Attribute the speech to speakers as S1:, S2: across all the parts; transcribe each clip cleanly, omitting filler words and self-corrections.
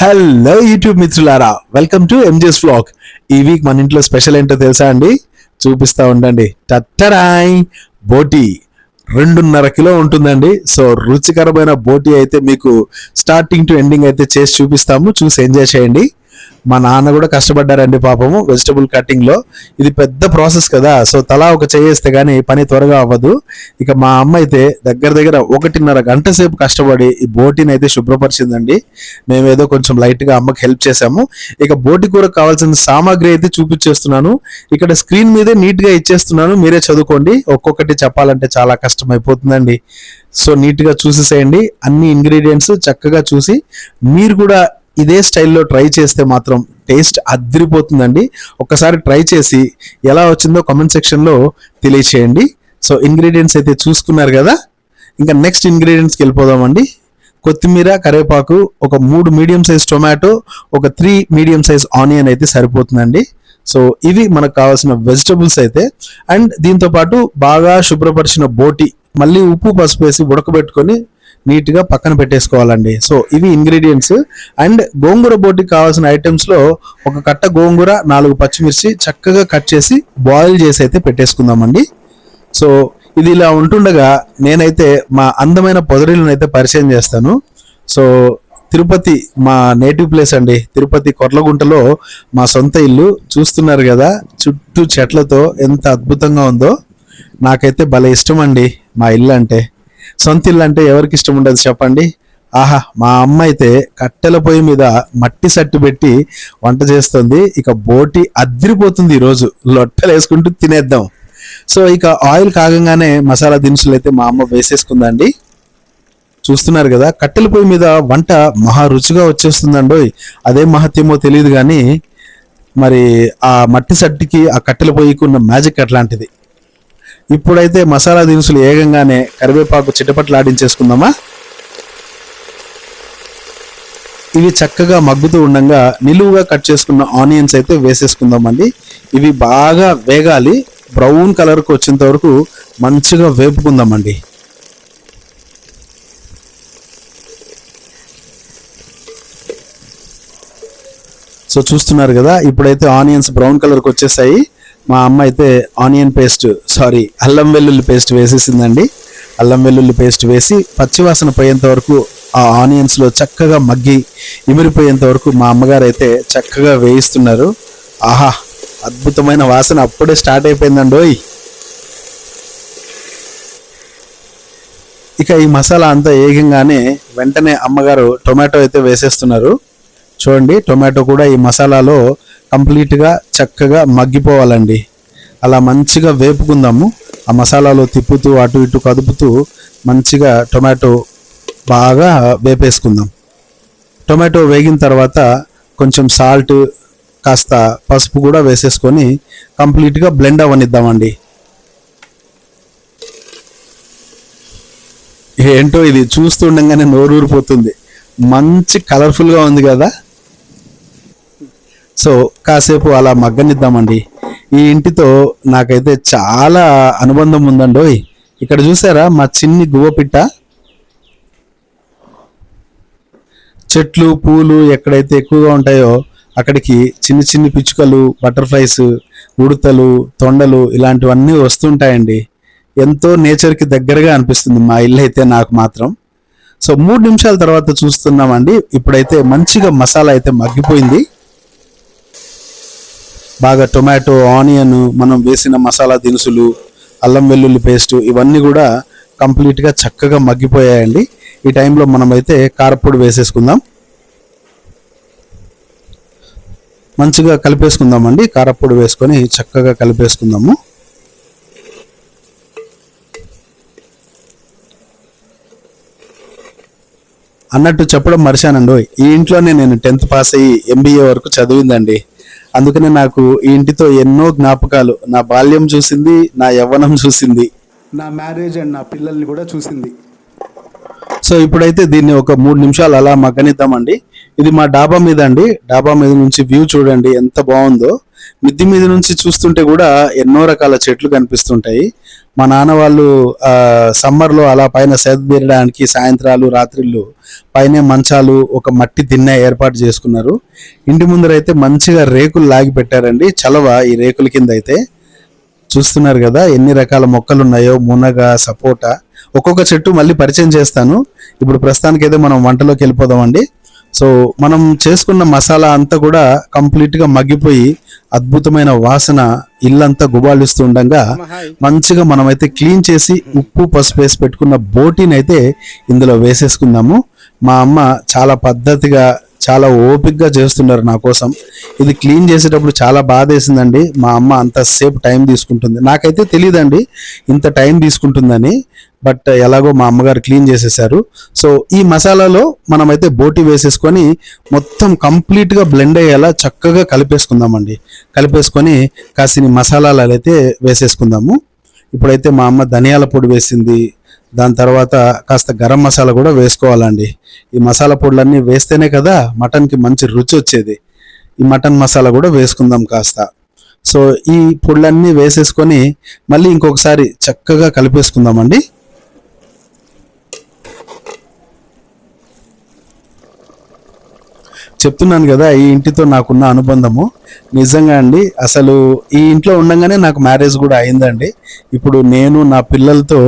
S1: Hello YouTube మిత్రులారా, welcome to ఎంజెస్ vlog. ఈ week మన ఇంట్లో స్పెషల్ ఏంటో తెలుసా అండి? చూపిస్తా ఉండండి. టట్టరాయ్, బోటి 2.5 కిలో ఉంటుందండి. సో రుచికరమైన బోటి అయితే మీకు స్టార్టింగ్ టు ఎండింగ్ అయితే చేసి చూపిస్తాము. చూసి ఎంజాయ్ చేయండి. మా నాన్న కూడా కష్టపడ్డారండి పాపము వెజిటబుల్ కటింగ్ లో. ఇది పెద్ద ప్రాసెస్ కదా, సో తలా ఒక చేస్తే గానీ పని త్వరగా అవ్వదు. ఇక మా అమ్మ అయితే దగ్గర దగ్గర 1.5 గంట సేపు కష్టపడి ఈ బోటిని అయితే శుభ్రపరిచిందండి. మేమేదో కొంచెం లైట్ గా అమ్మకి హెల్ప్ చేసాము. ఇక బోటి కూర కావాల్సిన సామాగ్రి అయితే చూపించేస్తున్నాను. ఇక్కడ స్క్రీన్ మీదే నీట్ గా ఇచ్చేస్తున్నాను, మీరే చదువుకోండి. ఒక్కొక్కటి చెప్పాలంటే చాలా కష్టం అయిపోతుందండి. సో నీట్ గా చూసేసేయండి. అన్ని ఇంగ్రీడియంట్స్ చక్కగా చూసి మీరు కూడా ఇదే స్టైల్లో ట్రై చేస్తే మాత్రం టేస్ట్ అదిరిపోతుందండి. ఒక్కసారి ట్రై చేసి ఎలా వచ్చిందో కామెంట్ సెక్షన్లో తెలియచేయండి. సో ఇంగ్రీడియంట్స్ అయితే చూసుకున్నారు కదా, ఇంకా నెక్స్ట్ ఇంగ్రీడియంట్స్కి వెళ్ళిపోదామండి. కొత్తిమీర, కరివేపాకు, ఒక 3 మీడియం సైజ్ టొమాటో, ఒక 3 మీడియం సైజ్ ఆనియన్ అయితే సరిపోతుందండి. సో ఇవి మనకు కావాల్సిన వెజిటబుల్స్ అయితే. అండ్ దీంతో పాటు బాగా శుభ్రపరిచిన బోటి, మళ్ళీ ఉప్పు పసుపు వేసి ఉడకబెట్టుకొని నీట్ గా పక్కన పెట్టేసుకోవాలండి. సో ఇవి ఇంగ్రీడియంట్స్. అండ్ గోంగూర బోటికి కావాల్సిన ఐటమ్స్ లో ఒక కట్ట గోంగూర, 4 పచ్చిమిర్చి చక్కగా కట్ చేసి బాయిల్ చేసి అయితే పెట్టేసుకుందామండి. సో ఇది ఇలా ఉంటుండగా నేనైతే మా అందమైన పొదరిల్ని అయితే పరిచయం చేస్తాను. సో తిరుపతి మా నేటివ్ ప్లేస్ అండి. తిరుపతి కొర్లగుంటలో మా సొంత ఇల్లు చూస్తున్నారు కదా, చుట్టూ చెట్లతో ఎంత అద్భుతంగా ఉందో. నాకైతే భలే ఇష్టం అండి మా ఇల్లు అంటే. సొంత ఇల్లు అంటే ఎవరికి ఇష్టం ఉండదు చెప్పండి. ఆహా, మా అమ్మ అయితే కట్టెల పొయ్యి మీద మట్టి సట్టు పెట్టి వంట చేస్తుంది. ఇక బోటి అదిరిపోతుంది. ఈరోజు లొట్టలు వేసుకుంటూ తినేద్దాం. సో ఇక ఆయిల్ కాగంగానే మసాలా దినుసులు అయితే మా అమ్మ వేసేసుకుందండి. చూస్తున్నారు కదా, కట్టెల పొయ్యి మీద వంట మహా రుచిగా వచ్చేస్తుందండో. అదే మహత్యమో తెలియదు కానీ మరి ఆ మట్టి సట్టికి ఆ కట్టెల పొయ్యికి ఉన్న మ్యాజిక్ అట్లాంటిది. ఇప్పుడైతే మసాలా దినుసులు ఏగంగానే కరివేపాకు చిటపట్లు ఆడించేసుకుందామా. ఇవి చక్కగా మగ్గుతూ ఉండగా నిలువుగా కట్ చేసుకున్న ఆనియన్స్ అయితే వేసేసుకుందామండి. ఇవి బాగా వేగాలి, బ్రౌన్ కలర్కి వచ్చేంత వరకు మంచిగా వేపుకుందామండి. సో చూస్తున్నారు కదా, ఇప్పుడైతే ఆనియన్స్ బ్రౌన్ కలర్కి వచ్చేసాయి. మా అమ్మ అయితే అల్లం వెల్లుల్లి పేస్ట్ వేసేసిందండి. అల్లం వెల్లుల్లి పేస్ట్ వేసి పచ్చివాసన పోయేంత వరకు ఆ ఆనియన్స్లో చక్కగా మగ్గి ఇమిరిపోయేంత వరకు మా అమ్మగారు అయితే చక్కగా వేయిస్తున్నారు. ఆహా, అద్భుతమైన వాసన అప్పుడే స్టార్ట్ అయిపోయిందండోయ్. ఇక ఈ మసాలా అంతా ఏగంగానే వెంటనే అమ్మగారు టొమాటో అయితే వేసేస్తున్నారు. చూడండి, టొమాటో కూడా ఈ మసాలాలో కంప్లీట్గా చక్కగా మగ్గిపోవాలండి. అలా మంచిగా వేపుకుందాము. ఆ మసాలాలో తిప్పుతూ అటు ఇటు కదుపుతూ మంచిగా టొమాటో బాగా వేపేసుకుందాం. టొమాటో వేగిన తర్వాత కొంచెం సాల్ట్, కాస్త పసుపు కూడా వేసేసుకొని కంప్లీట్గా బ్లెండ్ అవ్వనిద్దామండి. ఏంటో ఇది చూస్తుండగానే నోరూరిపోతుంది. మంచి కలర్ఫుల్గా ఉంది కదా. సో కాసేపు అలా మగ్గనిద్దామండి. ఈ ఇంటితో నాకైతే చాలా అనుబంధం ఉందండోయ్. ఇక్కడ చూసారా మా చిన్ని గువ్వపిట్ట. చెట్లు పూలు ఎక్కడైతే ఎక్కువగా ఉంటాయో అక్కడికి చిన్ని చిన్ని పిచ్చుకలు, బటర్ఫ్లైస్, ఉడతలు, తొండలు ఇలాంటివన్నీ వస్తుంటాయండి. ఎంతో నేచర్కి దగ్గరగా అనిపిస్తుంది మా ఇల్లు అయితే నాకు మాత్రం. సో 3 నిమిషాల తర్వాత చూస్తున్నామండి. ఇప్పుడైతే మంచిగా మసాలా అయితే మగ్గిపోయింది. బాగా టొమాటో, ఆనియన్, మనం వేసిన మసాలా దినుసులు, అల్లం వెల్లుల్లి పేస్ట్ ఇవన్నీ కూడా కంప్లీట్గా చక్కగా మగ్గిపోయాయండి. ఈ టైంలో మనమైతే కారపొడి వేసేసుకుందాం. మంచిగా కలిపేసుకుందామండి. కారపొడి వేసుకొని చక్కగా కలిపేసుకుందాము. అన్నట్టు చెప్పడం మర్చానండి, ఈ ఇంట్లోనే నేను 10th పాస్ అయ్యి MBA వరకు చదివిందండి. అందుకనే నాకు ఈ ఇంటితో ఎన్నో జ్ఞాపకాలు. నా బాల్యం చూసింది, నా యవ్వనం చూసింది, నా మ్యారేజ్ అండ్ నా పిల్లల్ని కూడా చూసింది. సో ఇప్పుడైతే దీన్ని ఒక 3 నిమిషాలు అలా మగ్గనిద్దామండి. ఇది మా డాబా మీద అండి. డాబా మీద నుంచి వ్యూ చూడండి ఎంత బాగుందో. మిద్ది మీద నుంచి చూస్తుంటే కూడా ఎన్నో రకాల చెట్లు కనిపిస్తుంటాయి. మా నాన్న వాళ్ళు సమ్మర్లో అలా పైన సేద తీరడానికి సాయంత్రాలు రాత్రిళ్ళు పైన మంచాలు ఒక మట్టి దిన్నె ఏర్పాటు చేసుకున్నారు. ఇంటి ముందరైతే మంచిగా రేకులు లాగి పెట్టారండి. చలవ ఈ రేకుల కింద అయితే చూస్తున్నారు కదా ఎన్ని రకాల మొక్కలు ఉన్నాయో. మునగ, సపోటా, ఒక్కొక్క చెట్టు మళ్ళీ పరిచయం చేస్తాను. ఇప్పుడు ప్రస్తుతానికైతే మనం వంటలోకి వెళ్ళిపోదామండి. సో మనం చేసుకున్న మసాలా అంతా కూడా కంప్లీట్గా మగ్గిపోయి అద్భుతమైన వాసన ఇల్లంతా గుబాళిస్తూ ఉండగా మంచిగా మనమైతే క్లీన్ చేసి ఉప్పు పసుపు వేసి పెట్టుకున్న బోటీని అయితే ఇందులో వేసేసుకుందాము. మా అమ్మ చాలా పద్ధతిగా చాలా ఓపిక్గా చేస్తున్నారు నా కోసం. ఇది క్లీన్ చేసేటప్పుడు చాలా బాధ వేసిందండి. మా అమ్మ అంతసేపు టైం తీసుకుంటుంది. నాకైతే తెలియదండి ఇంత టైం తీసుకుంటుందని. బట్ ఎలాగో మా అమ్మగారు క్లీన్ చేసేసారు. సో ఈ మసాలాలో మనమైతే బోటి వేసేసుకొని మొత్తం కంప్లీట్గా బ్లెండ్ అయ్యేలా చక్కగా కలిపేసుకుందామండి. కలిపేసుకొని కాసిని మసాలాలు అయితే వేసేసుకుందాము. ఇప్పుడైతే మా అమ్మ ధనియాల పొడి వేసింది. దాని తర్వాత కాస్త గరం మసాలా కూడా వేసుకోవాలండి. ఈ మసాలా పొడులన్నీ వేస్తేనే కదా మటన్కి మంచి రుచి వచ్చేది. ఈ మటన్ మసాలా కూడా వేసుకుందాం కాస్త. సో ఈ పొడులన్నీ వేసేసుకొని మళ్ళీ ఇంకొకసారి చక్కగా కలిపేసుకుందామండి. చెప్తున్నాను కదా ఈ ఇంటితో నాకున్న అనుబంధము నిజంగా అండి. అసలు ఈ ఇంట్లో ఉండగానే నాకు మ్యారేజ్ కూడా అయిందండి. ఇప్పుడు నేను నా పిల్లలతో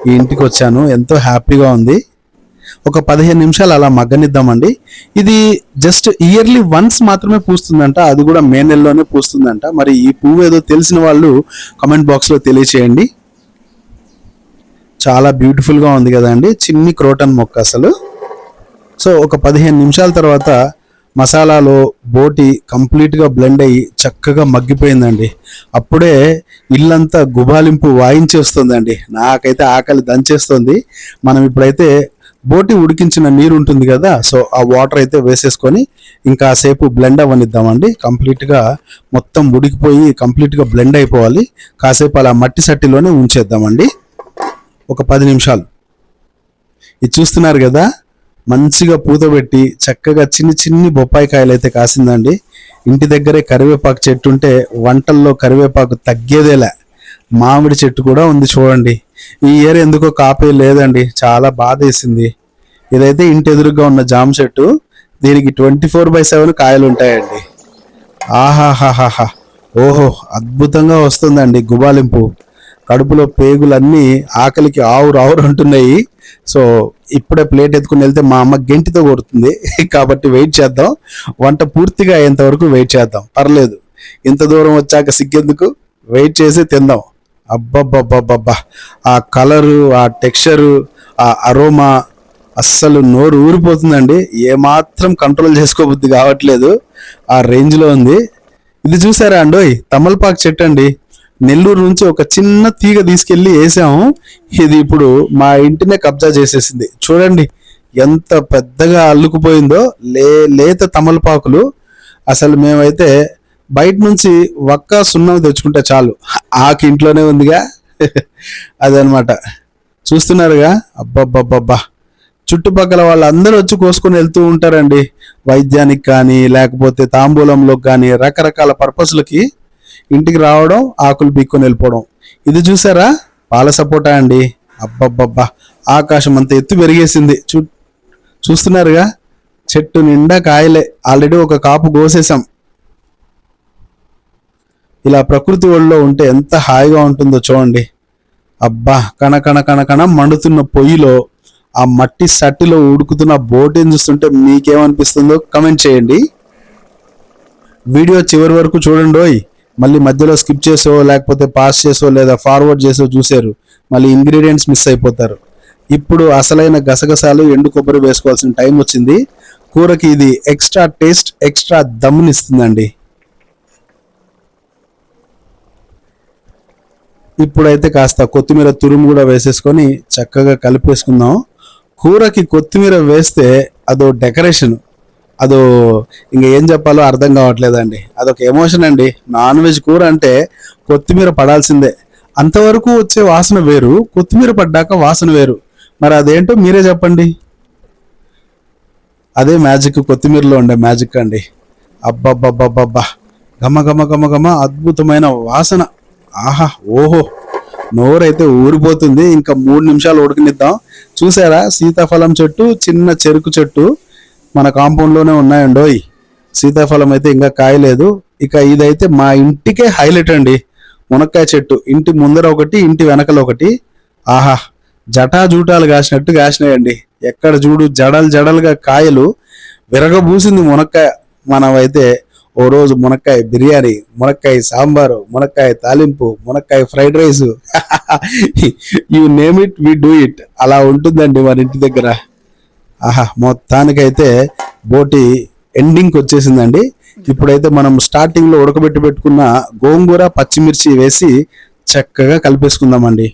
S1: ఈ ఇంటికి వచ్చాను. ఎంతో హ్యాపీగా ఉంది. ఒక 15 నిమిషాలు అలా మగ్గనిద్దామండి. ఇది జస్ట్ ఇయర్లీ వన్స్ మాత్రమే పూస్తుందంట. అది కూడా మే నెలలోనే పూస్తుందంట. మరి ఈ పువ్వు ఏదో తెలిసిన వాళ్ళు కామెంట్ బాక్స్లో తెలియచేయండి. చాలా బ్యూటిఫుల్గా ఉంది కదండి. చిన్ని క్రోటన్ మొక్క అసలు. సో ఒక 15 నిమిషాల తర్వాత మసాలాలో బోటి కంప్లీట్గా బ్లెండ్ అయ్యి చక్కగా మగ్గిపోయిందండి. అప్పుడే ఇల్లంతా గుబాలింపు వాయించేస్తుందండి. నాకైతే ఆకలి దంచేస్తుంది. మనం ఇప్పుడైతే బోటి ఉడికించిన నీరు ఉంటుంది కదా, సో ఆ వాటర్ అయితే వేసేసుకొని ఇంకాసేపు బ్లెండ్ అవ్వనిద్దామండి. కంప్లీట్గా మొత్తం ఉడికిపోయి కంప్లీట్గా బ్లెండ్ అయిపోవాలి. కాసేపు అలా మట్టి సట్టిలోనే ఉంచేద్దామండి ఒక 10 నిమిషాలు. ఇది చూస్తున్నారు కదా మంచిగా పూత పెట్టి చక్కగా చిన్ని బొప్పాయి కాయలు అయితే కాసిందండి. ఇంటి దగ్గరే కరివేపాకు చెట్టు ఉంటే వంటల్లో కరివేపాకు తగ్గేదేలే. మామిడి చెట్టు కూడా ఉంది చూడండి. ఈ ఇయర్ ఎందుకో కాపే లేదండి. చాలా బాధ వేసింది. ఇదైతే ఇంటి ఎదురుగా ఉన్న జామ చెట్టు. దీనికి 24/7 కాయలు ఉంటాయండి. ఆహాహాహా, ఓహో అద్భుతంగా వస్తుందండి గుబాలింపు. కడుపులో పేగులన్నీ ఆకలికి ఆవురు అంటున్నాయి. సో ఇప్పుడే ప్లేట్ ఎత్తుకుని వెళ్తే మా అమ్మ గెంటితో కొడుతుంది. కాబట్టి వెయిట్ చేద్దాం. వంట పూర్తిగా అయ్యేంత వరకు వెయిట్ చేద్దాం. పర్లేదు, ఇంత దూరం వచ్చాక సిగ్గెందుకు, వెయిట్ చేసి తిందాం. అబ్బబ్బబ్బబ్బబ్బా, ఆ కలరు, ఆ టెక్స్చరు, ఆ అరోమా అస్సలు నోరు ఊరిపోతుందండి. ఏమాత్రం కంట్రోల్ చేసుకోబుద్ధి కావట్లేదు. ఆ రేంజ్లో ఉంది. ఇది చూసారా అండోయ్, తమలపాకు చెట్టు అండి. నెల్లూరు నుంచి ఒక చిన్న తీగ తీసుకెళ్లి వేసాము. ఇది ఇప్పుడు మా ఇంటినే కబ్జా చేసేసింది. చూడండి ఎంత పెద్దగా అల్లుకుపోయిందో. లేత తమలపాకులు. అసలు మేమైతే బయట నుంచి ఒక్క సున్నం తెచ్చుకుంటే చాలు, ఆకు ఇంట్లోనే ఉందిగా. అదనమాట. చూస్తున్నారుగా. అబ్బబ్బబ్బబ్బా, చుట్టుపక్కల వాళ్ళందరూ వచ్చి కోసుకొని వెళ్తూ ఉంటారండి. వైద్యానికి కానీ లేకపోతే తాంబూలంలోకి కానీ రకరకాల పర్పస్లకి ఇంటికి రావడం, ఆకులు పీక్కొని వెళ్ళిపోవడం. ఇది చూసారా పాల సపోటా అండి. అబ్బబ్బబ్బా, ఆకాశం అంత ఎత్తు పెరిగేసింది. చూస్తున్నారుగా చెట్టు నిండా కాయలే. ఆల్రెడీ ఒక కాపు కోసేసాం. ఇలా ప్రకృతి ఒళ్ళో ఉంటే ఎంత హాయిగా ఉంటుందో చూడండి. అబ్బా, కణ మండుతున్న పొయ్యిలో ఆ మట్టి సట్టిలో ఉడుకుతున్న బోటిని చూస్తుంటే మీకేమనిపిస్తుందో కమెంట్ చేయండి. వీడియో చివరి వరకు చూడండి. మళ్ళీ మధ్యలో స్కిప్ చేసో లేకపోతే పాస్ చేసో లేదా ఫార్వర్డ్ చేసో చూసారు, మళ్ళీ ఇంగ్రీడియంట్స్ మిస్ అయిపోతారు. ఇప్పుడు అసలైన గసగసాలు, ఎండు కొబ్బరి వేసుకోవాల్సిన టైం వచ్చింది. కూరకి ఇది ఎక్స్ట్రా టేస్ట్, ఎక్స్ట్రా దమ్మునిస్తుందండి. ఇప్పుడైతే కాస్త కొత్తిమీర తురుము కూడా వేసేసుకొని చక్కగా కలిపేసుకుందాం. కూరకి కొత్తిమీర వేస్తే అదో డెకరేషన్, అదో ఇంక ఏం చెప్పాలో అర్థం కావట్లేదండి. అదొక ఎమోషన్ అండి. నాన్ వెజ్ కూర అంటే కొత్తిమీర పడాల్సిందే. అంతవరకు వచ్చే వాసన వేరు, కొత్తిమీర పడ్డాక వాసన వేరు. మరి అదేంటో మీరే చెప్పండి. అదే మ్యాజిక్, కొత్తిమీరలో ఉండే మ్యాజిక్ అండి. అబ్బబ్బబ్బబ్బబ్బా, ఘమ ఘమ ఘమ ఘమ అద్భుతమైన వాసన. ఆహా ఓహో, నోరైతే ఊరిపోతుంది. ఇంకా 3 నిమిషాలు ఉడకనిద్దాం. చూసారా, సీతాఫలం చెట్టు, చిన్న చెరుకు చెట్టు మన కాంపౌండ్లోనే ఉన్నాయండోయ్. సీతాఫలం అయితే ఇంకా కాయలేదు. ఇక ఇదైతే మా ఇంటికే హైలైట్ అండి, మునక్కాయ చెట్టు. ఇంటి ముందర ఒకటి, ఇంటి వెనకల ఒకటి. ఆహా, జటాజూటాలు కాసినట్టు కాసినాయండి. ఎక్కడ చూడు జడలు జడలుగా కాయలు, విరగబూసింది మునక్కాయ. మనమైతే ఓ రోజు మునక్కాయ బిర్యానీ, మునక్కాయ సాంబారు, మునక్కాయ తాలింపు, మునక్కాయ fried rice, you name it we do it. అలా ఉంటుందండి మన ఇంటి దగ్గర. ఆహా, మొత్తానికైతే బోటి ఎండింగ్కి వచ్చేసిందండి. ఇప్పుడైతే మనం స్టార్టింగ్ లో ఉడకబెట్టి పెట్టుకున్న గోంగూర, పచ్చిమిర్చి వేసి చక్కగా కలిపేసుకుందామండి.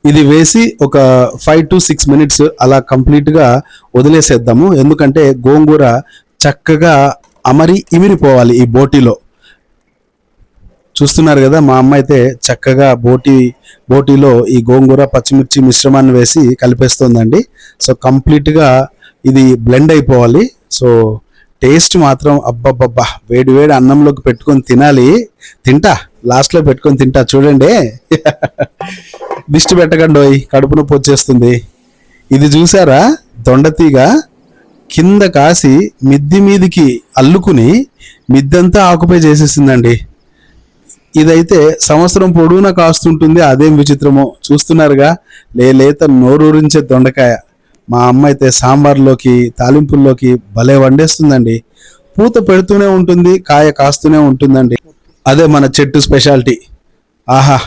S1: ఇది వేసి ఒక 5 to 6 minutes అలా కంప్లీట్ గా వదిలేసేద్దాము. ఎందుకంటే గోంగూర చక్కగా ఇమిరిపోవాలి ఈ బోటీలో. చూస్తున్నారు కదా, మా అమ్మ అయితే చక్కగా బోటీలో ఈ గోంగూర, పచ్చిమిర్చి మిశ్రమాన్ని వేసి కలిపేస్తుందండి. సో కంప్లీట్ గా ఇది బ్లెండ్ అయిపోవాలి. సో టేస్ట్ మాత్రం అబ్బబ్బబ్బా, వేడి వేడి అన్నంలోకి పెట్టుకొని తినాలి. లాస్ట్ లో పెట్టుకొని తింటా చూడండి. దిష్టి పెట్టకండోయ్, కడుపు నొప్పి వచ్చేస్తుంది. ఇది చూసారా, దొండతీగ కింద కాసి మిద్ది మీదికి అల్లుకుని మిద్దంతా ఆకుపై చేసేసిందండి. ఇదైతే సంవత్సరం పొడవునా కాస్తుంటుంది. అదేం విచిత్రమో చూస్తున్నారుగా, లేత నోరూరించే దొండకాయ. మా అమ్మ అయితే సాంబార్లోకి, తాలింపుల్లోకి భలే వండేస్తుందండి. పూత పెడుతూనే ఉంటుంది, కాయ కాస్తూనే ఉంటుందండి. అదే మన చెట్టు స్పెషాలిటీ. ఆహా,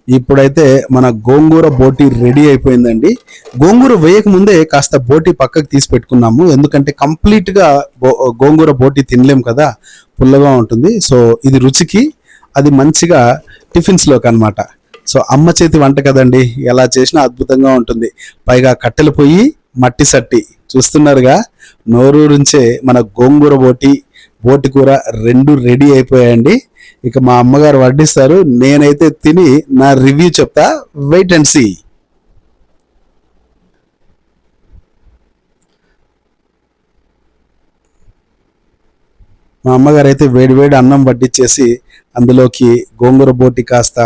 S1: ఇప్పుడైతే మన గోంగూర బోటి రెడీ అయిపోయిందండి. గోంగూర వేయక ముందే కాస్త బోటి పక్కకు తీసి పెట్టుకున్నాము. ఎందుకంటే కంప్లీట్ గా గోంగూర బోటి తినలేం కదా, పుల్లగా ఉంటుంది. సో ఇది రుచికి, అది మంచిగా టిఫిన్స్ లోకి అనమాట. సో అమ్మ చేతి వంట కదండి, ఎలా చేసినా అద్భుతంగా ఉంటుంది. పైగా కట్టెల పొయ్యి, మట్టి సట్టి. చూస్తున్నారుగా, నోరూరించే మన గోంగూర బోటి కూర రెండు రెడీ అయిపోయాయండి. ఇక మా అమ్మగారు వడ్డిస్తారు, నేనైతే తిని నా రివ్యూ చెప్తా. Wait and see. మా అమ్మగారు అయితే వేడి వేడి అన్నం వడ్డిచ్చేసి అందులోకి గోంగూర బోటి కాస్త,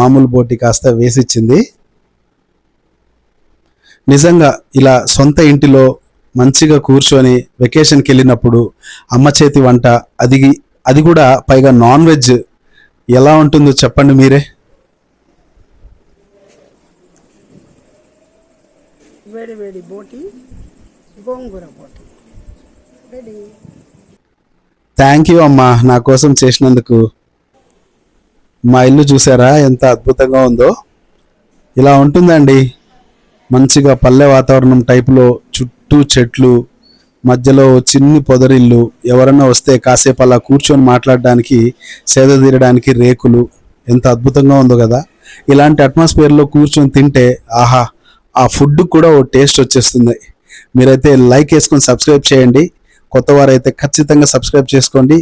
S1: మామూలు బోటి కాస్త వేసిచ్చింది. నిజంగా ఇలా సొంత ఇంటిలో మంచిగా కూర్చొని వెకేషన్కి వెళ్ళినప్పుడు అమ్మ చేతి వంట, అది కూడా పైగా నాన్ వెజ్, ఎలా ఉంటుందో చెప్పండి మీరే.
S2: వేడి వేడి బోటి, గోంగూర బోటి రెడీ.
S1: థ్యాంక్ యూ అమ్మా, నా కోసం చేసినందుకు. మా ఇల్లు చూసారా ఎంత అద్భుతంగా ఉందో. ఇలా ఉంటుందండి, మంచిగా పల్లె వాతావరణం టైపులో, చుట్టూ చెట్లు, మధ్యలో చిన్ని పొదరిల్లు. ఎవరన్నా వస్తే కాసేపు అలా కూర్చొని మాట్లాడడానికి, సేద తీరడానికి రేకులు. ఎంత అద్భుతంగా ఉందో కదా. ఇలాంటి అట్మాస్ఫియర్లో కూర్చొని తింటే ఆహా, ఆ ఫుడ్ కూడా ఓ టేస్ట్ వచ్చేస్తుంది. మీరైతే లైక్ వేసుకొని సబ్స్క్రైబ్ చేయండి. కొత్త వారైతే ఖచ్చితంగా సబ్స్క్రైబ్ చేసుకోండి.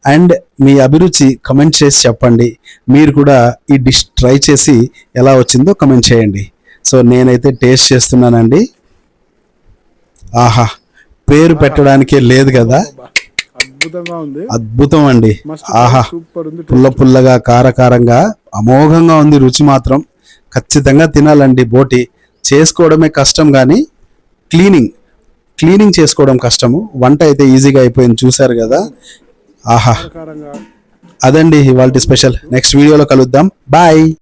S1: అండ్ మీ అభిరుచి కమెంట్ చేసి చెప్పండి. మీరు కూడా ఈ డిష్ ట్రై చేసి ఎలా వచ్చిందో కమెంట్ చేయండి. సో నేనైతే టేస్ట్ చేస్తున్నానండి. ఆహా, పేరు పెట్టడానికే లేదు కదా,
S2: అద్భుతంగా ఉంది,
S1: అద్భుతం అండి. ఆహా, పుల్ల పుల్లగా, కారకారంగా అమోఘంగా ఉంది. రుచి మాత్రం ఖచ్చితంగా తినాలండి. బోటి చేసుకోవడమే కష్టం, కానీ క్లీనింగ్ చేసుకోవడం కష్టము. వంట అయితే ఈజీగా అయిపోయింది, చూసారు కదా. ఆహా, అదండి ఇవాల్టి స్పెషల్. నెక్స్ట్ వీడియోలో కలుద్దాం. బాయ్.